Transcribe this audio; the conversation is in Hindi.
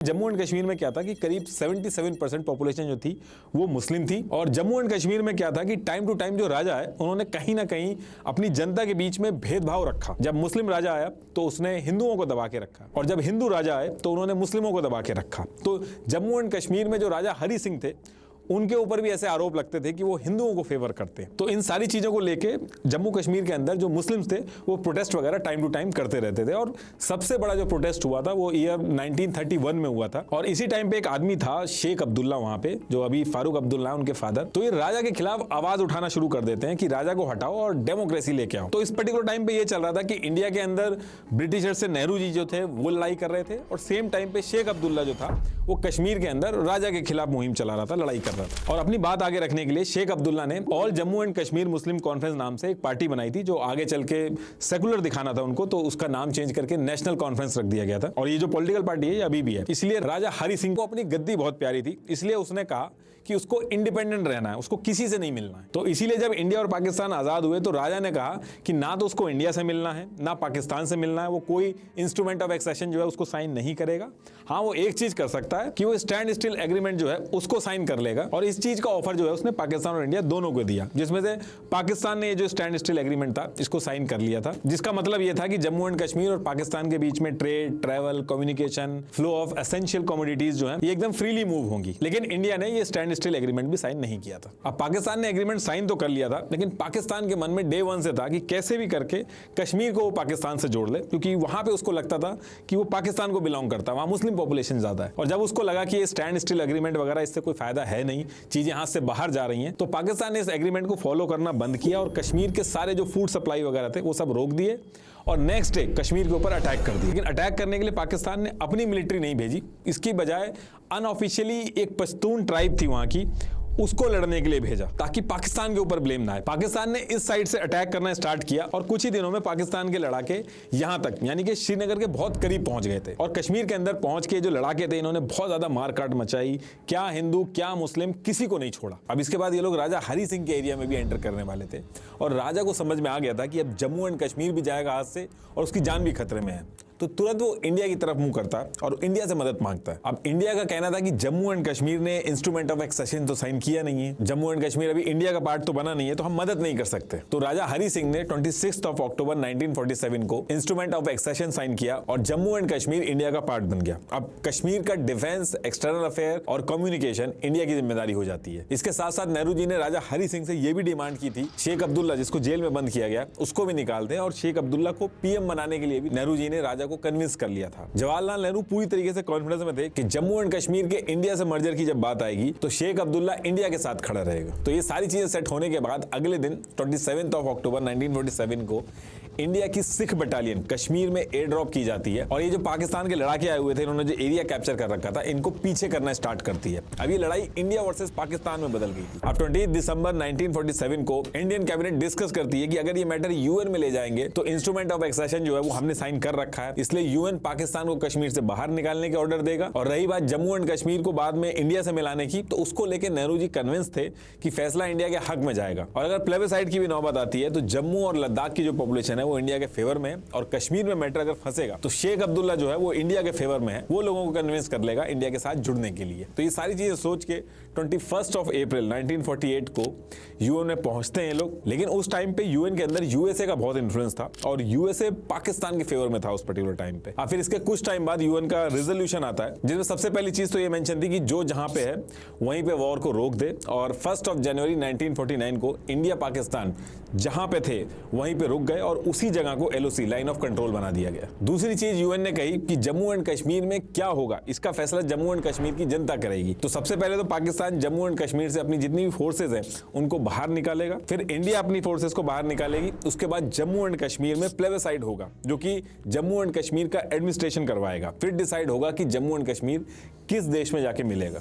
जम्मू एंड कश्मीर में क्या था कि करीब 77% पॉपुलेशन जो थी वो मुस्लिम थी। और जम्मू एंड कश्मीर में क्या था कि टाइम टू टाइम जो राजा है उन्होंने कहीं ना कहीं अपनी जनता के बीच में भेदभाव रखा। जब मुस्लिम राजा आया तो उसने हिंदुओं को दबा के रखा, और जब हिंदू राजा आए तो उन्होंने मुस्लिमों को दबा के रखा। तो जम्मू एंड कश्मीर में जो राजा हरि सिंह थे उनके ऊपर भी ऐसे आरोप लगते थे कि वो हिंदुओं को फेवर करते हैं। तो इन सारी चीजों को लेके जम्मू कश्मीर के अंदर जो मुस्लिम्स थे वो प्रोटेस्ट वगैरह टाइम टू टाइम करते रहते थे। और सबसे बड़ा जो प्रोटेस्ट हुआ था वो ईयर 1931 में हुआ था। और इसी टाइम पे एक आदमी था शेख अब्दुल्ला वहां पे, जो अभी फारूक अब्दुल्ला उनके फादर, तो ये राजा के खिलाफ आवाज उठाना शुरू कर देते हैं कि राजा को हटाओ और डेमोक्रेसी लेके आओ। तो इस पर्टिकुलर टाइम पे ये चल रहा था कि इंडिया के अंदर ब्रिटिशर से नेहरू जी जो थे वो लड़ाई कर रहे थे, और सेम टाइम पे शेख अब्दुल्ला जो था वो कश्मीर के अंदर राजा के खिलाफ मुहिम चला रहा था, लड़ाई कर रहा था। और अपनी बात आगे रखने के लिए शेख अब्दुल्ला ने all Jammu and Kashmir Muslim conference नाम से एक पार्टी बनाई थी, जो आगे चल के सेकुलर दिखाना था उनको, तो उसका नाम चेंज करके नेशनल कॉन्फ्रेंस रख दिया गया था। और ये जो पॉलिटिकल पार्टी है ये अभी भी है। इसलिए राजा हरि सिंह को अपनी गद्दी बहुत प्यारी थी, इसलिए उसने कहा कि उसको इंडिपेंडेंट रहना है, उसको किसी से नहीं मिलना है। तो इसीलिए जब इंडिया और पाकिस्तान आजाद हुए तो राजा ने कहा कि ना तो उसको इंडिया से मिलना है ना पाकिस्तान से मिलना है, वो कोई इंस्ट्रूमेंट ऑफ एक्सेशन जो है उसको साइन नहीं करेगा। हाँ, वो एक चीज कर सकता है कि वो स्टैंड स्टिल एग्रीमेंट जो है उसको साइन कर लेगा। और इस चीज का ऑफर जो है उसने पाकिस्तान और इंडिया दोनों को दिया, जिसमें से पाकिस्तान ने ये जो स्टैंड स्टिल एग्रीमेंट था इसको साइन कर लिया था, जिसका मतलब ये था कि जम्मू एंड कश्मीर और पाकिस्तान के बीच में trade, travel, communication, flow of essential commodities जो है ये एकदम फ्रीली मूव होंगी। लेकिन इंडिया ने ये स्टैंड स्टिल एग्रीमेंट भी साइन नहीं किया था। अब पाकिस्तान ने एग्रीमेंट साइन तो कर लिया था, लेकिन पाकिस्तान के मन में डे वन से था कि कैसे भी करके कश्मीर को वो पाकिस्तान से जोड़ ले, क्योंकि वहां पे उसको लगता था कि वो पाकिस्तान को बिलोंग करता है, वहां मुस्लिम पॉपुलेशन ज्यादा है। और जब उसको लगा कि ये स्टैंड स्टिल एग्रीमेंट वगैरह इससे कोई फायदा है नहीं, चीजें हाथ से बाहर जा रही हैं, तो पाकिस्तान ने इस एग्रीमेंट को फॉलो करना बंद किया और कश्मीर के सारे जो फूड सप्लाई वगैरह थे वो सब रोक दिए और नेक्स्ट डे कश्मीर के ऊपर अटैक कर दिया। लेकिन अटैक करने के लिए पाकिस्तान ने अपनी मिलिट्री नहीं भेजी, इसकी बजाय अनऑफिशियली एक पश्तून ट्राइब थी वहां की, उसको लड़ने के लिए भेजा ताकि पाकिस्तान के ऊपर ब्लेम ना आए। पाकिस्तान ने इस साइड से अटैक करना स्टार्ट किया और कुछ ही दिनों में पाकिस्तान के लड़ाके यहां तक यानी कि श्रीनगर के बहुत करीब पहुंच गए थे। और कश्मीर के अंदर पहुंच के जो लड़ाके थे इन्होंने बहुत ज्यादा मारकाट मचाई, क्या हिंदू क्या मुस्लिम किसी को नहीं छोड़ा। अब इसके बाद ये लोग राजा हरि सिंह के एरिया में भी एंटर करने वाले थे, और राजा को समझ में आ गया था कि अब जम्मू एंड कश्मीर भी जाएगा हाथ से और उसकी जान भी खतरे में है। तो तुरंत वो इंडिया की तरफ मुंह करता है और इंडिया से मदद मांगता है। अब इंडिया का कहना था कि जम्मू एंड कश्मीर ने इंस्ट्रूमेंट ऑफ एक्सेशन तो साइन किया नहीं है, जम्मू एंड कश्मीर अभी इंडिया का पार्ट तो बना नहीं है, तो हम मदद नहीं कर सकते। तो राजा हरि सिंह ने 26 अक्टूबर 1947 को इंस्ट्रूमेंट ऑफ एक्सेशन साइन किया और जम्मू एंड कश्मीर इंडिया का पार्ट बन गया। अब कश्मीर का डिफेंस, एक्सटर्नल अफेयर और कम्युनिकेशन इंडिया की जिम्मेदारी हो जाती है। इसके साथ साथ नेहरू जी ने राजा हरि सिंह से यह भी डिमांड की थी शेख अब्दुल्ला, जिसको जेल में बंद किया गया, उसको भी निकाल दें, और शेख अब्दुल्ला को पीएम बनाने के लिए भी नेहरू जी ने राजा को कन्विंस कर लिया था। जवाहरलाल नेहरू पूरी तरीके से कॉन्फिडेंस में थे कि जम्मू एंड कश्मीर के इंडिया से मर्जर की जब बात आएगी तो शेख अब्दुल्ला इंडिया के साथ खड़ा रहेगा। तो ये सारी चीजें सेट होने के बाद अगले दिन 27 अक्टूबर 1947 को इंडिया की सिख बटालियन कश्मीर में एयर ड्रॉप की जाती है, और ये जो पाकिस्तान के लड़ाके आए हुए थे इन्होंने जो एरिया कैप्चर कर रखा था इनको पीछे करना स्टार्ट करती है। अब ये लड़ाई इंडिया वर्सेस पाकिस्तान में बदल गई थी। अब 20 दिसंबर 1947 को इंडियन कैबिनेट डिस्कस करती है कि अगर ये मैटर यूएन में ले जाएंगे तो इंस्ट्रूमेंट ऑफ एक्सेशन जो है वो हमने साइन कर रखा है, इसलिए यूएन पाकिस्तान को कश्मीर से बाहर निकालने के ऑर्डर देगा। और रही बात जम्मू एंड कश्मीर को बाद में इंडिया से मिलाने की, तो उसको लेकर नेहरू जी कन्विंस थे कि फैसला इंडिया के हक में जाएगा। और अगर प्लेबिसाइड की भी नौबत आती है तो जम्मू और लद्दाख की जो पॉपुलेशन है वो इंडिया के फेवर में है, और कश्मीर में मैटर अगर फंसेगा तो शेख अब्दुल्ला जो है वो इंडिया के फेवर में है, वो लोगों को कन्विंस कर लेगा इंडिया के साथ जुड़ने के लिए। तो ये सारी चीजें सोच के 21 अप्रैल 1948 को यूएन में पहुंचते हैं लोग। लेकिन उस टाइम पे यूएन के अंदर यूएसए का बहुत इंफ्लुएंस था और यूएसए पाकिस्तान के फेवर में था उस पर्टिकुलर टाइम पे। फिर इसके कुछ टाइम बाद यूएन का रेजोल्यूशन आता है, जिसमें सबसे पहली चीज तो ये मेंशन थी कि जो जहां पे है वहीं पे वॉर को रोक दे, और 1 जनवरी 1949 को इंडिया पाकिस्तान जहां पे थे वहीं पे रुक गए और उसी जगह को एलओसी लाइन ऑफ कंट्रोल बना दिया गया। दूसरी चीज यूएन ने कही कि जम्मू एंड कश्मीर में क्या होगा इसका फैसला जम्मू एंड कश्मीर की जनता करेगी। तो सबसे पहले तो पाकिस्तान जम्मू एंड कश्मीर से अपनी जितनी भी फोर्सेज हैं उनको बाहर निकालेगा, फिर इंडिया अपनी फोर्सेज को बाहर निकालेगी, उसके बाद जम्मू एंड कश्मीर में प्लेबिसाइड होगा जो कि जम्मू एंड कश्मीर का एडमिनिस्ट्रेशन करवाएगा, फिर डिसाइड होगा कि जम्मू एंड कश्मीर किस देश में जाके मिलेगा।